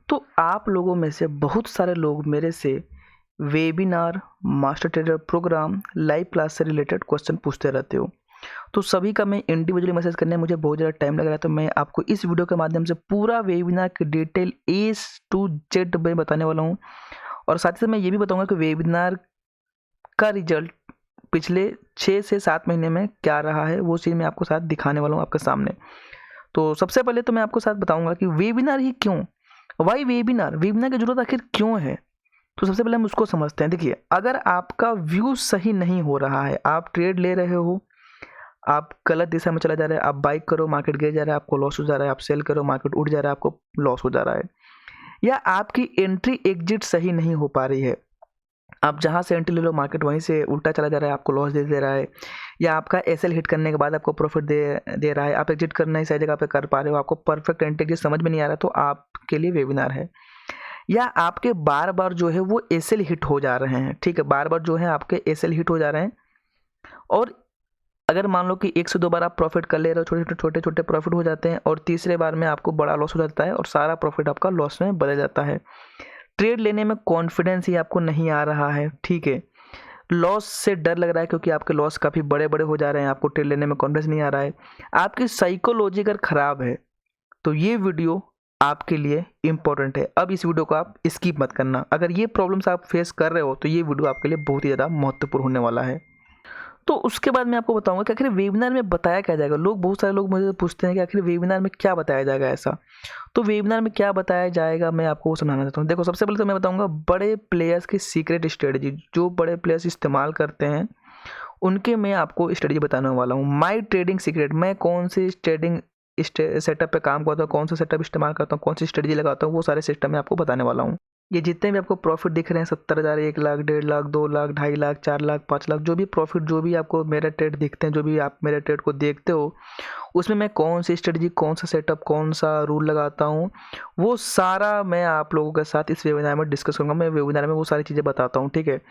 तो आप लोगों में से बहुत सारे लोग मेरे से webinar, master trader program, live class से रिलेटेड क्वेश्चन पूछते रहते हो। तो सभी का मैं इंडिविजुअली मैसेज करने में मुझे बहुत ज़्यादा टाइम लग रहा है, तो मैं आपको इस वीडियो के माध्यम से पूरा वेबिनार की डिटेल ए टू जेड में बताने वाला हूँ। और साथ ही साथ मैं ये भी बताऊँगा कि वेबिनार का रिजल्ट पिछले 6 से 7 महीने में क्या रहा है, वो चीज़ मैं आपको साथ दिखाने वाला हूँ आपके सामने। तो सबसे पहले तो मैं आपको साथ बताऊँगा कि वेबिनार ही क्यों, वाई वेबिनार, वेबिनार की ज़रूरत आखिर क्यों है। तो सबसे पहले हम उसको समझते हैं। देखिए, अगर आपका व्यू सही नहीं हो रहा है, आप ट्रेड ले रहे हो, आप गलत दिशा में चला जा रहा है, आप बाइक करो मार्केट गिर जा रहा है, आपको लॉस हो जा रहा है, आप सेल करो मार्केट उठ जा रहा है, आपको लॉस हो जा रहा है, या आपकी एंट्री एग्जिट सही नहीं हो पा रही है, आप जहाँ से एंट्री ले लो मार्केट वहीं से उल्टा चला जा रहा है, आपको लॉस दे रहा है, या आपका एसएल हिट करने के बाद आपको प्रॉफिट दे रहा है, आप एग्जिट करना ही सही जगह पे कर पा रहे हो, आपको परफेक्ट एंट्री एग्जिट समझ में नहीं आ रहा, तो आपके लिए वेबिनार है। या आपके बार बार जो है वो एसएल हिट हो जा रहे हैं, ठीक है, बार बार जो है आपके एसएल हिट हो जा रहे हैं, और अगर मान लो कि 1 से 2 बार आप प्रॉफिट कर ले रहे हो, छोटे छोटे प्रॉफिट हो जाते हैं, और तीसरे बार में आपको बड़ा लॉस हो जाता है और सारा प्रॉफिट आपका लॉस में बदल जाता है। ट्रेड लेने में कॉन्फिडेंस ही आपको नहीं आ रहा है, ठीक है, लॉस से डर लग रहा है क्योंकि आपके लॉस काफ़ी बड़े बड़े हो जा रहे हैं, आपको ट्रेड लेने में कॉन्फिडेंस नहीं आ रहा है, आपकी साइकोलॉजी अगर ख़राब है, तो ये वीडियो आपके लिए इम्पोर्टेंट है। अब इस वीडियो को आप स्किप मत करना। अगर ये प्रॉब्लम्स आप फेस कर रहे हो तो ये वीडियो आपके लिए बहुत ही ज़्यादा महत्वपूर्ण होने वाला है। तो उसके बाद मैं आपको बताऊंगा कि आखिर वेबिनार में बताया क्या जाएगा। बहुत सारे लोग मुझे पूछते हैं कि आखिर वेबिनार में क्या बताया जाएगा ऐसा। तो वेबिनार में क्या बताया जाएगा मैं आपको वो समझाना चाहता हूँ। देखो, सबसे पहले तो मैं बताऊंगा बड़े प्लेयर्स की सीक्रेट स्ट्रेटजी, जो बड़े प्लेयर्स इस्तेमाल करते हैं उनके मैं आपको स्ट्रेटजी बताने वाला हूँ। माई ट्रेडिंग सीक्रेट, मैं कौन सी ट्रेडिंग सेटअप पे काम करता हूँ, कौन सा सेटअप इस्तेमाल करता हूँ, कौन सी स्ट्रेटजी लगाता हूँ, वो सारे सिस्टम मैं आपको बताने वाला हूँ। ये जितने भी आपको प्रॉफिट दिख रहे हैं 70,000, 1 लाख, 1.5 लाख, 2 लाख, 2.5 लाख, 4 लाख, 5 लाख, जो भी प्रॉफिट, जो भी आपको मेरा ट्रेड दिखते हैं, जो भी आप मेरे ट्रेड को देखते हो, उसमें मैं कौन सी स्ट्रेटजी, कौन सा सेटअप, कौन सा रूल लगाता हूँ, वो सारा मैं आप लोगों के साथ इस वेबिनार में डिस्कस करूँगा। मैं वेबिनार में वो सारी चीज़ें बताता हूँ, ठीक है।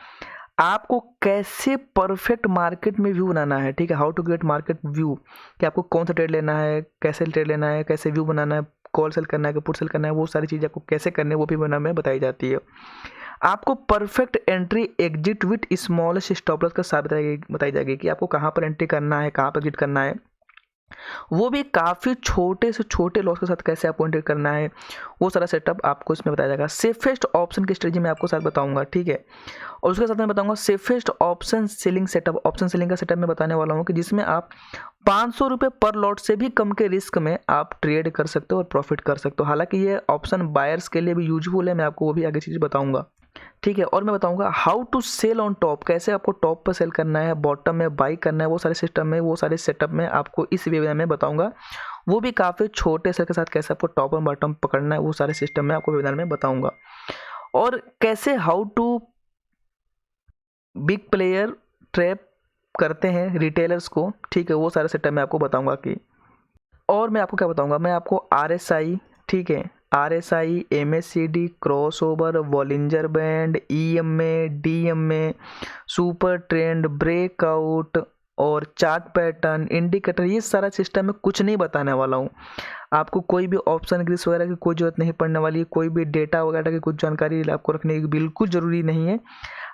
आपको कैसे परफेक्ट मार्केट में व्यू बनाना है, ठीक है, how to get market view, कि आपको कौन सा ट्रेड लेना है, कैसे ट्रेड लेना है, कैसे व्यू बनाना है, कॉल सेल करना है कि पुट सेल करना है, वो सारी चीज़ें आपको कैसे करनी है वो भी वेबिनार में बताई जाती है। आपको perfect entry exit with smallest stop loss का साथ बताई जाएगी कि आपको कहाँ पर एंट्री करना है, कहाँ पर एग्जिट करना है, वो भी काफ़ी छोटे से छोटे लॉस के साथ कैसे आपको एंट्री करना है, वो सारा सेटअप आपको इसमें बताया जाएगा। सेफेस्ट ऑप्शन की स्ट्रेटजी मैं आपको साथ बताऊंगा, ठीक है। और उसके साथ मैं बताऊंगा safest option selling setup, option selling का सेटअप मैं बताने वाला हूँ कि जिसमें आप 500 रुपये पर लॉट से भी कम के रिस्क में आप ट्रेड कर सकते हो और प्रॉफिट कर सकते हो। हालांकि ये ऑप्शन बायर्स के लिए भी यूजफुल है, मैं आपको वो भी आगे चीज़ बताऊंगा, ठीक है। और मैं बताऊंगा how to sell on top, कैसे आपको टॉप पर सेल करना है, बॉटम में बाई करना है, वो सारे सिस्टम में, वो सारे सेटअप में आपको इस वेबिनार में बताऊंगा। वो भी काफ़ी छोटे सेल के साथ कैसे आपको टॉप और बॉटम पकड़ना है, वो सारे सिस्टम में आपको वेबिनार में बताऊंगा। और कैसे how to big player trap करते हैं रिटेलर्स को, ठीक है, वो सारे सेटअप मैं आपको बताऊंगा कि। और मैं आपको क्या बताऊंगा, मैं आपको RSI, ठीक है, RSI, MACD, crossover, Bollinger band, EMA, DMA, super trend, breakout और चार्ट पैटर्न, इंडिकेटर, ये सारा सिस्टम में कुछ नहीं बताने वाला हूँ। आपको कोई भी ऑप्शन ग्रिस वगैरह की कोई जरूरत नहीं पड़ने वाली है, कोई भी डेटा वगैरह की कुछ जानकारी आपको रखने की बिल्कुल ज़रूरी नहीं है।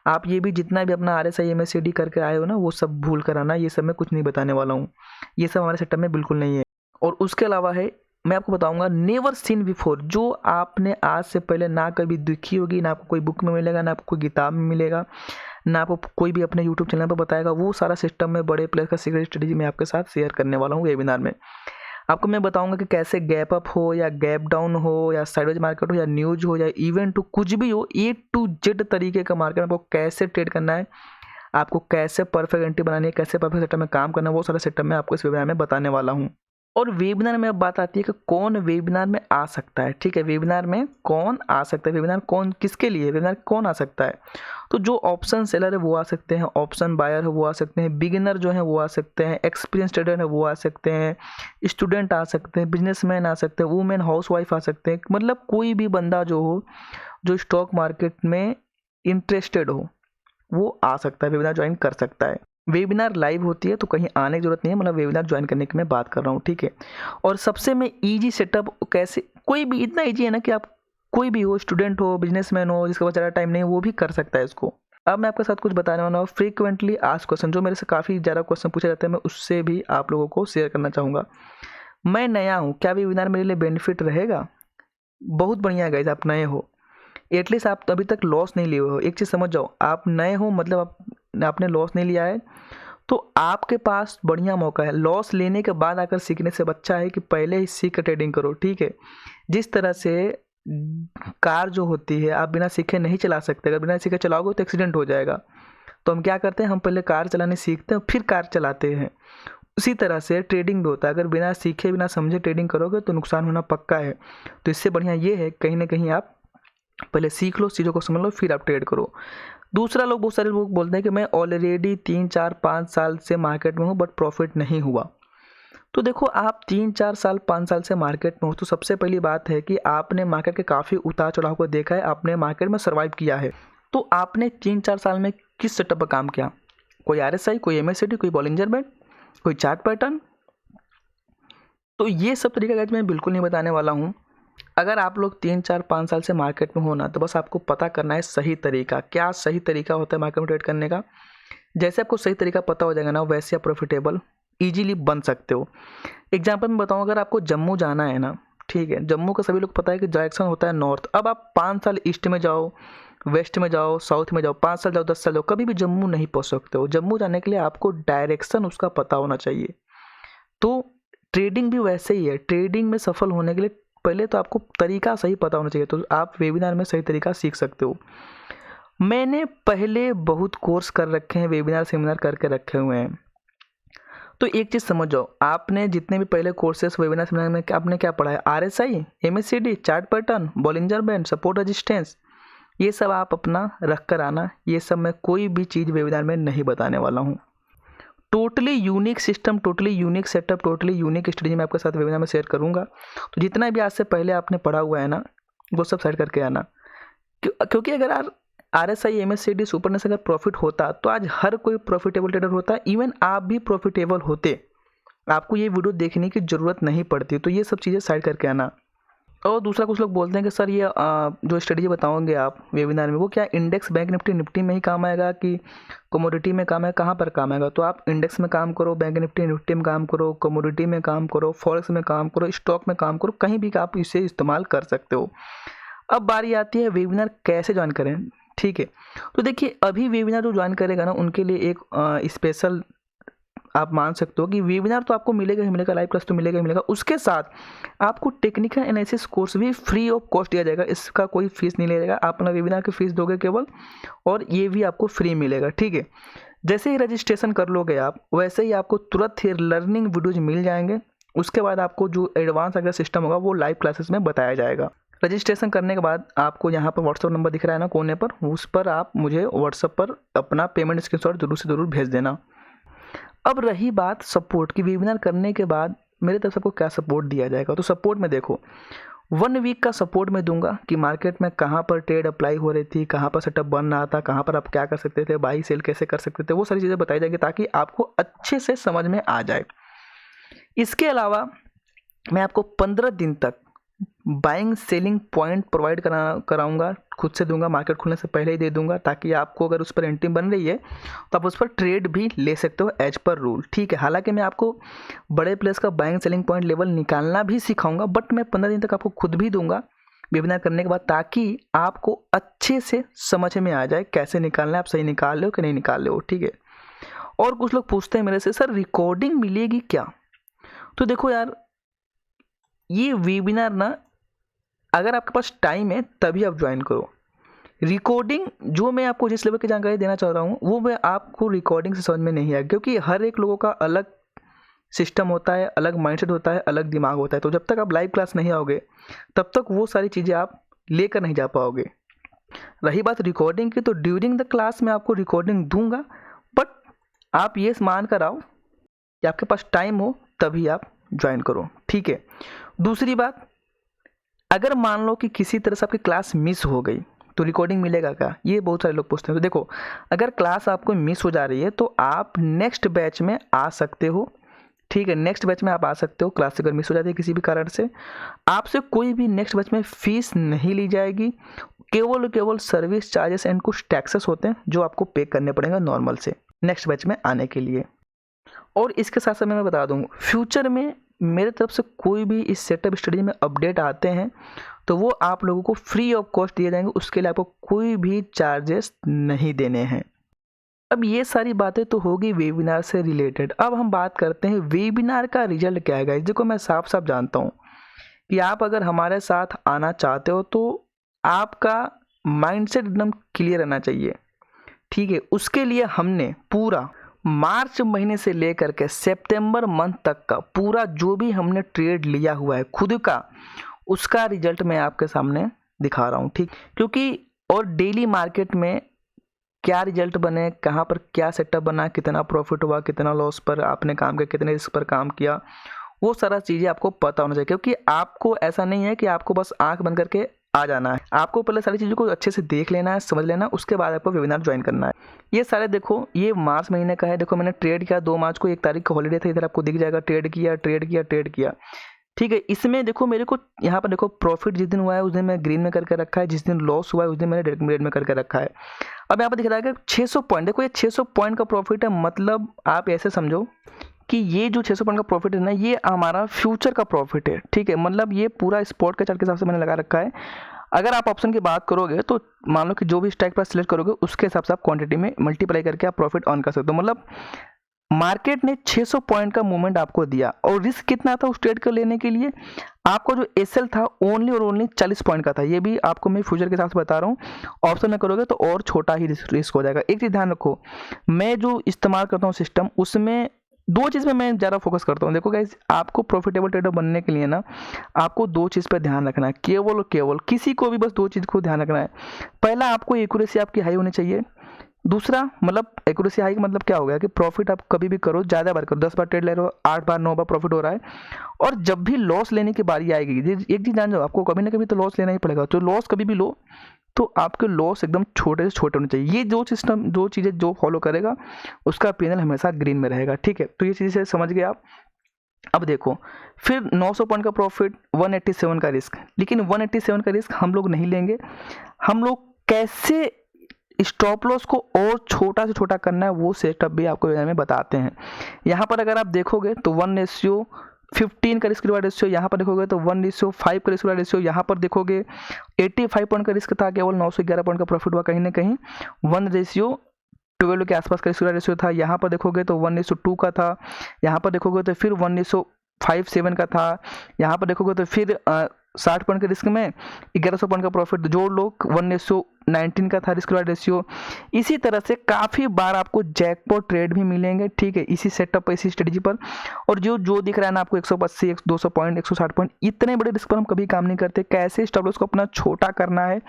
आप ये भी जितना भी अपना RSI MACD करके आए हो ना, वो सब भूल कर आना, ये सब मैं कुछ नहीं बताने वाला हूँ, ये सब हमारे सेटअप में बिल्कुल नहीं है। और उसके अलावा है, मैं आपको बताऊंगा नेवर सीन बिफोर, जो आपने आज से पहले ना कभी देखी होगी, ना आपको कोई बुक में मिलेगा, ना आपको कोई किताब में मिलेगा, ना आपको कोई भी अपने यूट्यूब चैनल पर बताएगा, वो सारा सिस्टम में बड़े प्लेयर का सीक्रेट स्ट्रेटजी मैं आपके साथ शेयर करने वाला हूँ वेबिनार में। आपको मैं बताऊंगा कि कैसे गैप अप हो या गैप डाउन हो या साइडवेज मार्केट हो या न्यूज हो या इवेंट हो, कुछ भी हो, A to Z तरीके का मार्केट आपको कैसे ट्रेड करना है, आपको कैसे परफेक्ट एंट्री बनानी है, कैसे परफेक्ट सेटअप में काम करना है, वो सारा सेटअप मैं आपको इस वेबिनार में बताने वाला हूँ। और वेबिनार में अब बात आती है कि कौन वेबिनार में आ सकता है, ठीक है, वेबिनार में कौन आ सकता है, वेबिनार कौन किसके लिए, वेबिनार कौन आ सकता है। तो जो ऑप्शन सेलर है वो आ सकते हैं, ऑप्शन बायर है वो आ सकते हैं, बिगिनर जो है वो आ सकते हैं, एक्सपीरियंस ट्रेडर है वो आ सकते हैं, स्टूडेंट आ सकते हैं, बिजनेसमैन आ सकते हैं, वुमेन हाउसवाइफ आ सकते हैं, मतलब कोई भी बंदा जो हो, जो स्टॉक मार्केट में इंटरेस्टेड हो, वो आ सकता है, वेबिनार ज्वाइन कर सकता है। वेबिनार लाइव होती है तो कहीं आने की जरूरत नहीं है, मतलब वेबिनार ज्वाइन करने की मैं बात कर रहा हूँ, ठीक है। और सबसे मैं ईजी सेटअप कैसे, कोई भी इतना ईजी है ना कि आप कोई भी हो, स्टूडेंट हो, बिजनेसमैन हो, जिसके पास ज़्यादा टाइम नहीं है, वो भी कर सकता है इसको। अब मैं आपके साथ कुछ बताने वाला हूँ फ्रीक्वेंटली आस्क्ड क्वेश्चन, जो मेरे से काफ़ी ज़्यादा क्वेश्चन पूछे जाते हैं, मैं उससे भी आप लोगों को शेयर करना चाहूँगा। मैं नया हूँ, क्या वेबिनार मेरे लिए बेनिफिट रहेगा? बहुत बढ़िया गाइस, आप नए हो, एटलीस्ट आप अभी तक लॉस नहीं लिए हो। एक चीज़ समझ जाओ, आप नए हो मतलब आपने लॉस नहीं लिया है, तो आपके पास बढ़िया मौका है। लॉस लेने के बाद आकर सीखने से अच्छा है कि पहले ही सीख कर ट्रेडिंग करो, ठीक है। जिस तरह से कार जो होती है, आप बिना सीखे नहीं चला सकते, अगर बिना सीखे चलाओगे तो एक्सीडेंट हो जाएगा। तो हम क्या करते हैं, हम पहले कार चलाने सीखते हैं फिर कार चलाते हैं। उसी तरह से ट्रेडिंग भी होता है, अगर बिना सीखे बिना समझे ट्रेडिंग करोगे तो नुकसान होना पक्का है। तो इससे बढ़िया ये है कहीं ना कहीं आप पहले सीख लो, चीज़ों को समझ लो, फिर आप ट्रेड करो। दूसरा, बहुत सारे लोग बोलते हैं कि मैं ऑलरेडी 3, 4, 5 साल से मार्केट में हूँ बट प्रॉफिट नहीं हुआ। तो देखो, आप 3, 4 साल, 5 साल से मार्केट में हो तो सबसे पहली बात है कि आपने मार्केट के काफ़ी उतार चढ़ाव को देखा है, आपने मार्केट में सर्वाइव किया है। तो आपने 3, 4 साल में किस सेटअप पर काम किया? कोई RSI, कोई MACD, कोई बॉलिंजर बैंड, कोई चार्ट पैटर्न? तो ये सब तरीका गाइस मैं बिल्कुल नहीं बताने वाला हूँ। अगर आप लोग 3, 4, 5 साल से मार्केट में हो ना, तो बस आपको पता करना है सही तरीका। क्या सही तरीका होता है मार्केट में ट्रेड करने का? जैसे आपको सही तरीका पता हो जाएगा ना, वैसे आप प्रॉफिटेबल ईजिली बन सकते हो। एग्जाम्पल में बताऊँ, अगर आपको जम्मू जाना है ना, ठीक है, जम्मू का सभी लोग पता है कि डायरेक्शन होता है नॉर्थ। अब आप 5 साल ईस्ट में जाओ, वेस्ट में जाओ, साउथ में जाओ, 5 साल जाओ, 10 साल जाओ, कभी भी जम्मू नहीं पहुँच सकते हो। जम्मू जाने के लिए आपको डायरेक्शन उसका पता होना चाहिए। तो ट्रेडिंग भी वैसे ही है, ट्रेडिंग में सफल होने के लिए पहले तो आपको तरीका सही पता होना चाहिए, तो आप वेबिनार में सही तरीका सीख सकते हो। मैंने पहले बहुत कोर्स कर रखे हैं, वेबिनार सेमिनार करके रखे हुए हैं। तो एक चीज़ समझ जाओ, आपने जितने भी पहले कोर्सेस वेबिनार सेमिनार में आपने क्या पढ़ा है, RSI, MACD, chart pattern, Bollinger band, support resistance, ये सब आप अपना रख कर आना। ये सब मैं कोई भी चीज़ वेबिनार में नहीं बताने वाला हूँ। Totally unique system, totally unique setup, totally unique strategy मैं आपके साथ वेबिनार में शेयर करूँगा। तो जितना भी आज से पहले आपने पढ़ा हुआ है ना, वो सब सेट करके आना। क्योंकि अगर RSI, MACD, सुपर से अगर प्रॉफिट होता तो आज हर कोई प्रॉफिटेबल ट्रेडर होता, इवन आप भी प्रॉफिटेबल होते। आपको ये वीडियो देखने की ज़रूरत नहीं पड़ती। तो ये सब चीज़ें साइड करके आना। और दूसरा, कुछ लोग बोलते हैं कि सर ये जो स्ट्रेटजी बताओगे आप वेबिनार में, वो क्या इंडेक्स, बैंक निफ्टी में ही काम आएगा कि कमोडिटी में काम है, कहाँ पर काम आएगा? तो आप इंडेक्स में काम करो, बैंक निफ्टी में काम करो, कमोडिटी में काम करो, फॉरेक्स में काम करो, स्टॉक में काम करो, कहीं भी आप इसे इस्तेमाल कर सकते हो। अब बारी आती है वेबिनार कैसे ज्वाइन करें, ठीक है। तो देखिए, अभी वेबिनार जो ज्वाइन करेगा ना, उनके लिए एक स्पेशल आप मान सकते हो कि वेबिनार तो आपको मिलेगा ही मिलेगा, लाइव क्लास तो मिलेगा ही मिलेगा, उसके साथ आपको टेक्निकल एनालिसिस कोर्स भी फ्री ऑफ कॉस्ट दिया जाएगा। इसका कोई फीस नहीं लगेगा, आप अपना वेबिनार की फीस दोगे केवल, और ये भी आपको फ्री मिलेगा, ठीक है। जैसे ही रजिस्ट्रेशन कर लोगे आप, वैसे ही आपको तुरंत ही लर्निंग वीडियोज मिल जाएंगे। उसके बाद आपको जो एडवांस अगर सिस्टम होगा वो लाइव क्लासेस में बताया जाएगा। रजिस्ट्रेशन करने के बाद आपको यहाँ पर व्हाट्सअप नंबर दिख रहा है ना कोने पर, उस पर आप मुझे व्हाट्सअप पर अपना पेमेंट स्क्रीनशॉट जरूर से ज़रूर भेज देना। अब रही बात सपोर्ट की, वेबिनार करने के बाद मेरे तरफ से आपको क्या सपोर्ट दिया जाएगा। तो सपोर्ट में देखो, 1 वीक का सपोर्ट मैं दूंगा कि मार्केट में कहाँ पर ट्रेड अप्लाई हो रही थी, कहाँ पर सेटअप बन रहा था, कहाँ पर आप क्या कर सकते थे, बाई सेल कैसे कर सकते थे, वो सारी चीज़ें बताई जाएंगी ताकि आपको अच्छे से समझ में आ जाए। इसके अलावा मैं आपको 15 दिन तक बाइंग सेलिंग पॉइंट प्रोवाइड कराऊंगा, खुद से दूंगा, मार्केट खुलने से पहले ही दे दूंगा, ताकि आपको अगर उस पर एंट्री बन रही है तो आप उस पर ट्रेड भी ले सकते हो एज पर रूल, ठीक है। हालांकि मैं आपको बड़े प्लेस का बाइंग सेलिंग पॉइंट लेवल निकालना भी सिखाऊंगा, बट मैं 15 दिन तक आपको खुद भी दूंगा वेबिनार करने के बाद, ताकि आपको अच्छे से समझ में आ जाए कैसे निकालना है, आप सही निकाल रहे हो कि नहीं निकाल रहे हो, ठीक है। और कुछ लोग पूछते हैं मेरे से, सर रिकॉर्डिंग मिलेगी क्या? तो देखो यार, ये वेबिनार ना, अगर आपके पास टाइम है तभी आप ज्वाइन करो। रिकॉर्डिंग जो मैं आपको जिस लेवल की जानकारी देना चाह रहा हूँ, वो मैं आपको रिकॉर्डिंग से समझ में नहीं आएगा, क्योंकि हर एक लोगों का अलग सिस्टम होता है, अलग माइंडसेट होता है, अलग दिमाग होता है। तो जब तक आप लाइव क्लास नहीं आओगे तब तक वो सारी चीज़ें आप लेकर नहीं जा पाओगे। रही बात रिकॉर्डिंग की, तो ड्यूरिंग द क्लास मैं आपको रिकॉर्डिंग दूंगा, बट आप ये मान कर आओ कि आपके पास टाइम हो तभी आप ज्वाइन करो, ठीक है। दूसरी बात, अगर मान लो कि किसी तरह से आपकी क्लास मिस हो गई तो रिकॉर्डिंग मिलेगा क्या? ये बहुत सारे लोग पूछते हैं। तो देखो, अगर क्लास आपको मिस हो जा रही है तो आप नेक्स्ट बैच में आ सकते हो, ठीक है, नेक्स्ट बैच में आप आ सकते हो। क्लास अगर मिस हो जाती है किसी भी कारण से, आपसे कोई भी नेक्स्ट बैच में फ़ीस नहीं ली जाएगी। केवल सर्विस चार्जेस एंड कुछ टैक्सेस होते हैं जो आपको पे करने पड़ेंगे नॉर्मल से नेक्स्ट बैच में आने के लिए। और इसके साथ साथ मैं बता दूँ, फ्यूचर में मेरे तरफ से कोई भी इस सेटअप स्टडी में अपडेट आते हैं तो वो आप लोगों को फ्री ऑफ कॉस्ट दिए जाएंगे, उसके लिए आपको कोई भी चार्जेस नहीं देने हैं। अब ये सारी बातें तो होगी वेबिनार से रिलेटेड। अब हम बात करते हैं वेबिनार का रिजल्ट क्या है गाइस। देखो मैं साफ साफ जानता हूँ कि आप अगर हमारे साथ आना चाहते हो तो आपका माइंडसेट एकदम क्लियर रहना चाहिए, ठीक है। उसके लिए हमने पूरा मार्च महीने से लेकर के सितंबर मंथ तक का पूरा जो भी हमने ट्रेड लिया हुआ है खुद का, उसका रिजल्ट मैं आपके सामने दिखा रहा हूँ, ठीक। क्योंकि और डेली मार्केट में क्या रिजल्ट बने, कहाँ पर क्या सेटअप बना, कितना प्रॉफिट हुआ, कितना लॉस पर आपने काम किया, कितने रिस्क पर काम किया, वो सारा चीज़ें आपको पता होना चाहिए। क्योंकि आपको ऐसा नहीं है कि आपको बस आंख बंद करके आ जाना है, आपको पहले सारी चीज़ों को अच्छे से देख लेना है, समझ लेना है, उसके बाद आपको वेबिनार ज्वाइन करना है। ये सारे देखो, ये मार्च महीने का है। देखो मैंने ट्रेड किया 2 मार्च को, 1 तारीख का हॉलीडे था, इधर आपको दिख जाएगा ट्रेड किया, ठीक है। इसमें देखो मेरे को यहाँ पर देखो प्रॉफिट जिस दिन हुआ है उस दिन मैं ग्रीन में करके रखा है, जिस दिन लॉस हुआ है उस दिन मैंने रेड में करके रखा है। अब यहाँ पर दिख रहा है कि 600 पॉइंट, देखो ये 600 पॉइंट का प्रॉफिट है। मतलब आप ऐसे समझो कि ये जो 600 पॉइंट का प्रॉफिट है ना, ये हमारा फ्यूचर का प्रॉफिट है, ठीक है। मतलब ये पूरा स्पॉट के चार्ट के हिसाब से मैंने लगा रखा है। अगर आप ऑप्शन की बात करोगे तो मान लो कि जो भी स्ट्राइक प्राइस सिलेक्ट करोगे उसके हिसाब से आप क्वांटिटी में मल्टीप्लाई करके आप प्रॉफिट अर्न कर सकते हो। मतलब मार्केट ने 600 पॉइंट का मूवमेंट आपको दिया और रिस्क कितना था उस ट्रेड को लेने के लिए, आपको जो एसएल था ओनली और ओनली 40 पॉइंट का था। ये भी आपको मैं फ्यूचर के हिसाब से बता रहा हूँ। ऑप्शन में करोगे तो और छोटा ही रिस्क हो जाएगा। एक चीज़ ध्यान रखो, मैं जो इस्तेमाल करता हूँ सिस्टम, उसमें 2 चीज़ में मैं ज़्यादा फोकस करता हूँ। देखो गाइस, आपको प्रॉफिटेबल ट्रेडर बनने के लिए ना आपको 2 चीज़ पर ध्यान रखना है, केवल और केवल। किसी को भी बस 2 चीज़ को ध्यान रखना है। पहला, आपको एक्यूरेसी आपकी हाई होनी चाहिए। दूसरा, मतलब एक्यूरेसी हाई का मतलब क्या हो गया कि प्रॉफिट आप कभी भी करो, ज़्यादा बार करो, 10 बार ट्रेड ले रहे हो, 8 बार 9 बार प्रॉफिट हो रहा है। और जब भी लॉस लेने की बारी आएगी, एक चीज़ जान जाओ, आपको कभी ना कभी तो लॉस लेना ही पड़ेगा। तो लॉस कभी भी लो तो आपके लॉस एकदम छोटे से छोटे होने चाहिए। ये दो चीज़ें जो फॉलो करेगा उसका पैनल हमेशा ग्रीन में रहेगा, ठीक है। तो ये चीज़ें समझ गए आप। अब देखो, फिर 900 पॉइंट का प्रॉफिट, 187 का रिस्क। लेकिन 187 का रिस्क हम लोग नहीं लेंगे। हम लोग कैसे स्टॉप लॉस को और छोटा से छोटा करना है वो सेटअप भी आपको में बताते हैं। यहाँ पर अगर आप देखोगे तो 1:15 का रिस्क रिवार्ड रेशियो, यहाँ पर देखोगे तो 1:5 का रिस्क रिवार्ड रेशियो, यहाँ पर देखोगे 85 पॉइंट का रिस्क था, केवल 911 पॉइंट का प्रॉफिट हुआ कहीं ना कहीं। 1:12 के आसपास का रिस्क रिवार्ड रेशियो था। यहाँ पर देखोगे तो 1:2 का था। यहाँ पर देखोगे तो फिर 1:57 का था। यहाँ पर देखोगे तो फिर 60 पॉइंट के रिस्क में 1100 पॉइंट का प्रॉफिट, जोड़ लो 1:19 का था रिस्क रिवार्ड रेशियो। इसी तरह से काफ़ी बार आपको जैकपॉट ट्रेड भी मिलेंगे, ठीक है, इसी सेटअप पर, इसी स्ट्रेटजी पर। और जो दिख रहा है ना आपको 180, 200 पॉइंट, 160 पॉइंट, इतने बड़े रिस्क पर हम कभी काम नहीं करते। कैसे स्टॉप लॉस को अपना छोटा करना है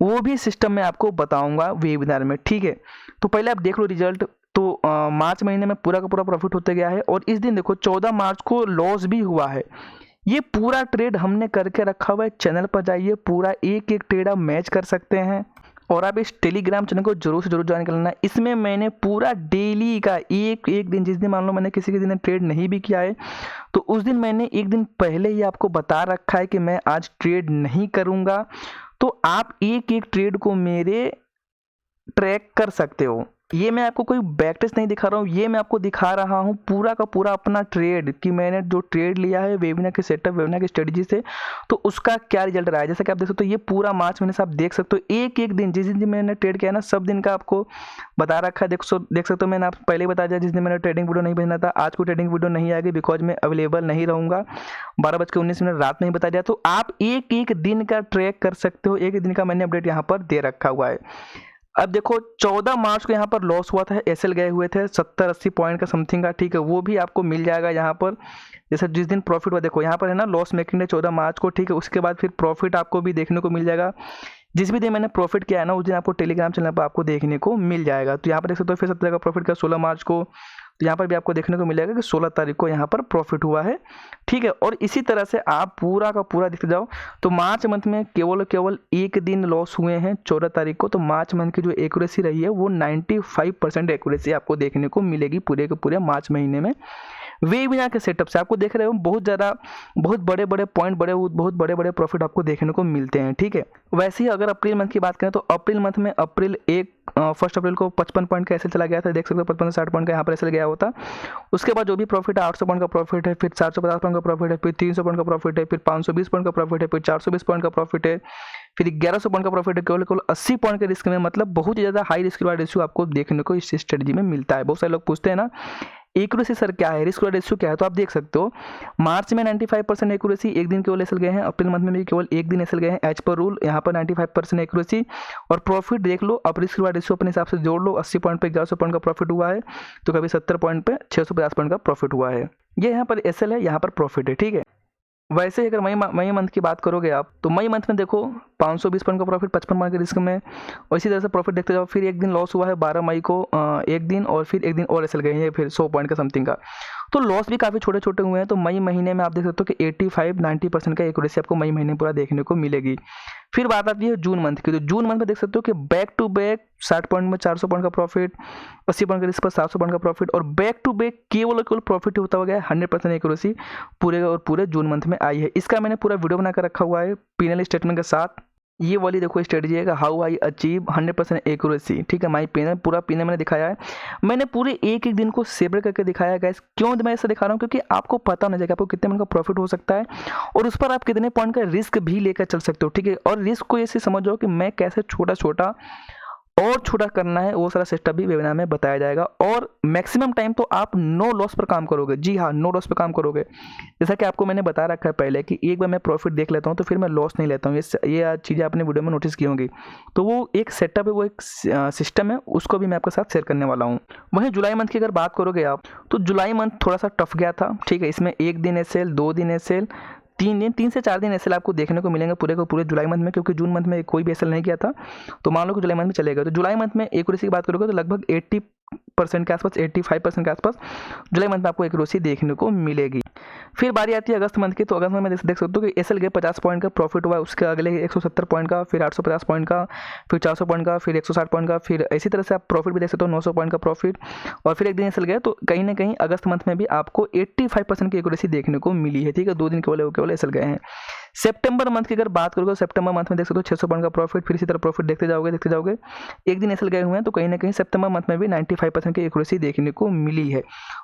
वो भी सिस्टम में आपको बताऊंगा वेबिनार में, ठीक है। तो पहले आप देख लो रिजल्ट। तो मार्च महीने में पूरा का पूरा प्रॉफिट होते गया है। और इस दिन देखो 14 मार्च को लॉस भी हुआ है। ये पूरा ट्रेड हमने करके रखा हुआ है। चैनल पर जाइए, पूरा एक एक ट्रेड आप मैच कर सकते हैं। और आप इस टेलीग्राम चैनल को जरूर से जरूर ज्वाइन कर लेना। इसमें मैंने पूरा डेली का एक एक दिन, जिस दिन मान लो मैंने किसी के दिन ट्रेड नहीं भी किया है तो उस दिन मैंने एक दिन पहले ही आपको बता रखा है कि मैं आज ट्रेड नहीं करूँगा। तो आप एक एक ट्रेड को मेरे ट्रैक कर सकते हो। ये मैं आपको कोई बैक टेस्ट नहीं दिखा रहा हूँ, ये मैं आपको दिखा रहा हूँ पूरा का पूरा अपना ट्रेड, कि मैंने जो ट्रेड लिया है वेबिनार के सेटअप, वेबिनार की स्ट्रेटजी से, तो उसका क्या रिजल्ट रहा है। जैसा कि आप देख सकते हो, ये पूरा मार्च महीने से आप देख सकते हो, एक एक दिन, जिस दिन मैंने ट्रेड किया ना, सब दिन का आपको बता रखा है। देख सकते हो, मैंने आपको पहले बता दिया, जिस दिन मैंने ट्रेडिंग वीडियो नहीं भेजना था, आज को ट्रेडिंग वीडियो नहीं आएगी बिकॉज मैं अवेलेबल नहीं रहूँगा। 12:19 रात में ही बता दिया। तो आप एक एक दिन का ट्रैक कर सकते हो। एक दिन का मैंने अपडेट यहाँ पर दे रखा हुआ है। अब देखो 14 मार्च को यहाँ पर लॉस हुआ था, एसएल गए हुए थे 70-80 पॉइंट का समथिंग का, ठीक है, वो भी आपको मिल जाएगा यहाँ पर। जैसे जिस दिन प्रॉफिट हुआ, देखो यहाँ पर है ना लॉस मेकिंग डे 14 मार्च को, ठीक है। उसके बाद फिर प्रॉफिट आपको भी देखने को मिल जाएगा। जिस भी दिन मैंने प्रॉफिट किया है ना, उस दिन आपको टेलीग्राम चैनल पर आपको देखने को मिल जाएगा। तो यहाँ पर देख सकते हो, फिर 70 का प्रॉफिट का 16 मार्च को, तो यहाँ पर भी आपको देखने को मिलेगा कि 16 तारीख को यहाँ पर प्रॉफिट हुआ है, ठीक है। और इसी तरह से आप पूरा का पूरा देखते जाओ। तो मार्च मंथ में केवल एक दिन लॉस हुए हैं 14 तारीख को। तो मार्च मंथ की जो एक्यूरेसी रही है वो 95% एक्यूरेसी आपको देखने को मिलेगी पूरे के पूरे मार्च महीने में वेबिनार के सेटअप से आपको देख रहे हो बहुत बड़े बड़े पॉइंट, बहुत बड़े बड़े प्रॉफिट आपको देखने को मिलते हैं, ठीक है। वैसे ही अगर अप्रैल मंथ की बात करें तो अप्रैल मंथ में फर्स्ट अप्रैल को 55 पॉइंट का एसएल चला गया था, देख सकते हो 55 से 60 पॉइंट का यहाँ पर एसएल गया होता। उसके बाद जो भी प्रॉफिट है 800 पॉइंट का प्रॉफिट है, फिर 450 पॉइंट का प्रॉफिट है, फिर 300 पॉइंट का प्रॉफिट है, फिर 520 पॉइंट का प्रॉफिट है, फिर 420 पॉइंट का प्रॉफिट है, फिर 1100 पॉइंट का प्रॉफिट है। केवल 80 पॉइंट के रिस्क में, मतलब बहुत ही ज़्यादा हाई रिस्क रिवार्ड रेशियो आपको देखने को इस स्ट्रेटजी में मिलता है। बहुत सारे लोग पूछते हैं ना एक्यूरेसी सर क्या है, रिस्क रिवार्ड रेशियो क्या है, तो आप देख सकते हो मार्च में 95% एक्यूरेसी, एक दिन केवल एसएल गए हैं। अप्रैल मंथ में भी केवल एक दिन एसएल गए हैं एज पर रूल, यहाँ पर 95% एक्यूरेसी। और प्रॉफिट देख लो, अब रिस्क रिवार्ड रेशियो अपने हिसाब से जोड़ लो, 80 पॉइंट पे 1100 पॉइंट का प्रॉफिट हुआ है, तो कभी 70 पॉइंट पे 650 पॉइंट का प्रॉफिट हुआ है। ये यहाँ पर एसएल है, यहाँ पर प्रॉफिट है, ठीक है। वैसे ही अगर मई मंथ की बात करोगे आप, तो मई मंथ में देखो 520 पॉइंट का प्रॉफिट, 55 पॉइंट के रिस्क में, और इसी तरह से प्रॉफिट देखते जाओ। फिर एक दिन लॉस हुआ है 12 मई को, एक दिन, और फिर एक दिन और एसएल गए हैं फिर 100 पॉइंट का समथिंग का, तो लॉस भी काफ़ी छोटे छोटे हुए हैं। तो मई महीने में आप देख सकते हो कि 85-90% का एक्यूरेसी आपको मई महीने पूरा देखने को मिलेगी। फिर बात आती है जून मंथ की, तो जून मंथ में देख सकते हो कि बैक टू बैक 60 पॉइंट में 400 पॉइंट का प्रॉफिट, 80 पॉइंट के रिस्क पर 700 पॉइंट का प्रॉफिट, और बैक टू बैक केवल प्रॉफिट होता हुआ गया 100% एक्यूरेसी पूरे और पूरे जून मंथ में आई है। इसका मैंने पूरा वीडियो बनाकर रखा हुआ है पीएनएल स्टेटमेंट के साथ। ये वाली देखो स्ट्रेटजी है, हाउ आई अचीव 100% एक्यूरेसी, ठीक है। माई पेनल पूरा पेनल मैंने दिखाया है, मैंने पूरे एक एक दिन को सेपरेट करके दिखाया है गाइस। क्यों मैं ऐसा दिखा रहा हूँ, क्योंकि आपको पता होना चाहिए कि आपको कितने पॉइंट का प्रॉफिट हो सकता है और उस पर आप कितने पॉइंट का रिस्क भी लेकर चल सकते हो, ठीक है। और रिस्क को ऐसे समझो कि मैं कैसे छोटा छोटा और छोटा करना है, वो सारा सिस्टम भी वेबिनार में बताया जाएगा। और मैक्सिमम टाइम तो आप नो लॉस पर काम करोगे, जी हाँ, नो लॉस पर काम करोगे। जैसा कि आपको मैंने बता रखा है पहले कि एक बार मैं प्रॉफिट देख लेता हूँ तो फिर मैं लॉस नहीं लेता हूँ। ये चीज़ें आपने वीडियो में नोटिस की होंगी। तो वो एक सेटअप है, वो एक सिस्टम है, उसको भी मैं आपके साथ शेयर करने वाला हूँ। वहीं जुलाई मंथ की अगर बात करोगे आप, तो जुलाई मंथ थोड़ा सा टफ गया था, ठीक है। इसमें एक दिन एसएल, 2 दिन एसएल, 3 से 4 दिन एसएल आपको देखने को मिलेंगे पूरे को पूरे जुलाई मंथ में, क्योंकि जून मंथ में कोई भी एसएल नहीं किया था। तो मान लो कि जुलाई मंथ में चलेगा, तो जुलाई मंथ में एक्यूरेसी की बात करोगे तो लगभग 80% के आसपास, 85% के आसपास जुलाई मंथ में आपको एक्यूरेसी देखने को मिलेगी। फिर बारी आती है अगस्त मंथ की, तो अगस्त मंथ में देख सकते हो कि एसएल गए 50 पॉइंट का प्रॉफिट हुआ, उसके अगले 170 पॉइंट का, फिर 850 पॉइंट का, फिर 400 पॉइंट का, फिर 160 पॉइंट का, फिर इसी तरह से आप प्रॉफिट भी देख सकते हो 900 पॉइंट का प्रॉफिट, और फिर एक दिन एसएल गए। तो कहीं ना कहीं अगस्त मंथ में भी आपको 85% की एक्यूरेसी देखने को मिली है, ठीक है। 2 दिन केवल एसएल गए हैं। सितंबर मंथ की अगर बात करोगे तो सितंबर मंथ में देख सकते हो 600 पॉइंट का प्रॉफिट, फिर इसी तरह प्रॉफिट देखते जाओगे। एक दिन एसएल गए हुए हैं, तो कहीं ना कहीं सितंबर मंथ में भी 95% की एक्यूरेसी देखने को मिली है।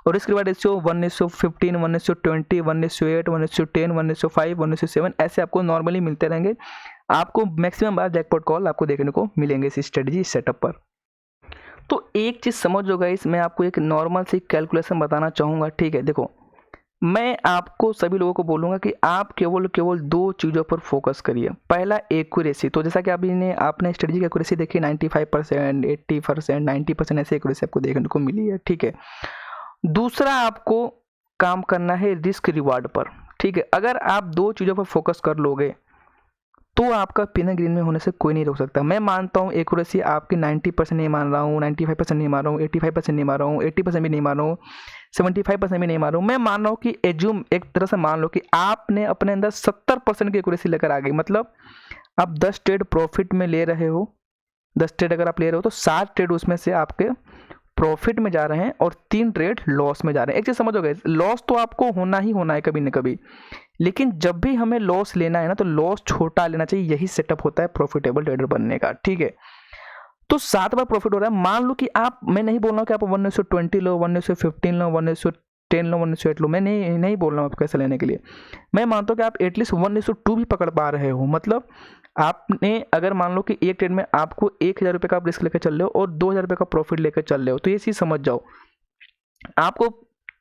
और रिस्क रिवार्ड रेशियो 1:15, 1:20, 1:8, 1:10, 1:5, 1:7 ऐसे आपको नॉर्मली मिलते रहेंगे। आपको मैक्सिमम बार जैकपॉट कॉल आपको देखने को मिलेंगे इस स्ट्रेटजी सेटअप पर। तो एक चीज़ समझो गाइस, मैं आपको एक नॉर्मल सी कैलकुलेशन बताना चाहूँगा, ठीक है। देखो, मैं आपको सभी लोगों को बोलूँगा कि आप केवल 2 चीज़ों पर फोकस करिए। पहला एक्यूरेसी, तो जैसा कि आपने स्ट्रेटजी की एक्यूरेसी देखी 95%, 80%, 90% ऐसे एक्यूरेसी आपको देखने को मिली है, ठीक है। दूसरा आपको काम करना है रिस्क रिवार्ड पर, ठीक है। अगर आप 2 चीज़ों पर फोकस कर लोगे तो आपका पिन ग्रीन में होने से कोई नहीं रोक सकता। मैं मानता हूँ एक्यूरेसी आपकी 90% नहीं मान रहा हूँ, 95% नहीं मान रहा हूँ, 85% नहीं मान रहा हूँ, 80% भी नहीं मान रहा हूँ, 75% भी नहीं मान रहा हूँ। मैं मान रहा हूँ कि एज्यूम एक तरह से मान लो कि आपने अपने अंदर 70% की एक्यूरेसी लेकर आ गई। मतलब आप 10 ट्रेड प्रॉफिट में ले रहे हो, 10 ट्रेड अगर आप ले रहे हो तो 7 ट्रेड उसमें से आपके प्रॉफिट में जा रहे हैं और 3 ट्रेड लॉस में जा रहे हैं। एक चीज़ समझोगे, लॉस तो आपको होना ही होना है कभी न कभी, लेकिन जब भी हमें लॉस लेना है ना, तो लॉस छोटा लेना चाहिए। यही सेटअप होता है प्रॉफिटेबल ट्रेडर बनने का, ठीक है। तो 7 बार प्रॉफिट हो रहा है। मान लो कि आप, मैं नहीं बोल रहा हूँ कि आप 1:20 लो, 1:15 लो, 1:10 लो, 1:8 लो, मैं नहीं बोल रहा हूँ आपको ऐसा लेने के लिए। मैं मानता हूँ कि आप एटलीस्ट 1:2 भी पकड़ पा रहे हो। मतलब आपने अगर मान लो कि एक ट्रेड में आपको 1000 रुपये का आप रिस्क लेकर चल रहे हो और 2000 रुपये का प्रॉफिट लेकर चल रहे हो, तो ये चीज़ समझ जाओ, आपको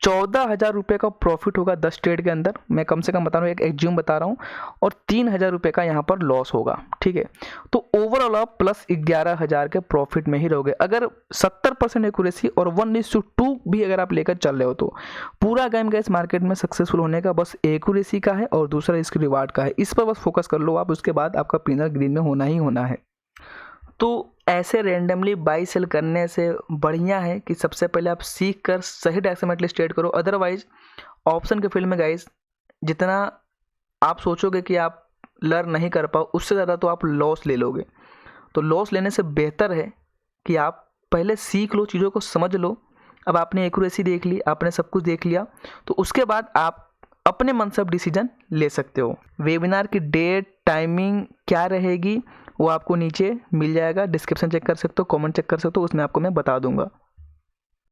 14,000 रुपये का प्रॉफिट होगा 10 ट्रेड के अंदर। मैं कम से कम बता रहा हूँ, एक एग्ज्यूम बता रहा हूँ, और 3,000 रुपये का यहाँ पर लॉस होगा, ठीक है। तो ओवरऑल आप प्लस 11,000 के प्रॉफिट में ही रहोगे। अगर 70% एक्यूरेसी और 1:2 भी अगर आप लेकर चल रहे हो, तो पूरा गेम गैस मार्केट में सक्सेसफुल होने का बस एक्यूरेसी का है और दूसरा रिस्क रिवार्ड का है। इस पर बस फोकस कर लो आप, उसके बाद आपका पिनर ग्रीन में होना ही होना है। तो ऐसे रैंडमली बाई सेल करने से बढ़िया है कि सबसे पहले आप सीख कर सही डायरेक्शन में एटलीस्ट ट्रेड करो। अदरवाइज ऑप्शन के फील्ड में गाइस, जितना आप सोचोगे कि आप लर्न नहीं कर पाओ, उससे ज़्यादा तो आप लॉस ले लोगे। तो लॉस लेने से बेहतर है कि आप पहले सीख लो, चीज़ों को समझ लो, अब आपने एक्यूरेसी देख ली, आपने सब कुछ देख लिया, तो उसके बाद आप अपने मन से अब डिसीजन ले सकते हो। वेबिनार की डेट, टाइमिंग क्या रहेगी वो आपको नीचे मिल जाएगा, डिस्क्रिप्शन चेक कर सकते हो, कमेंट चेक कर सकते हो, उसमें आपको मैं बता दूंगा।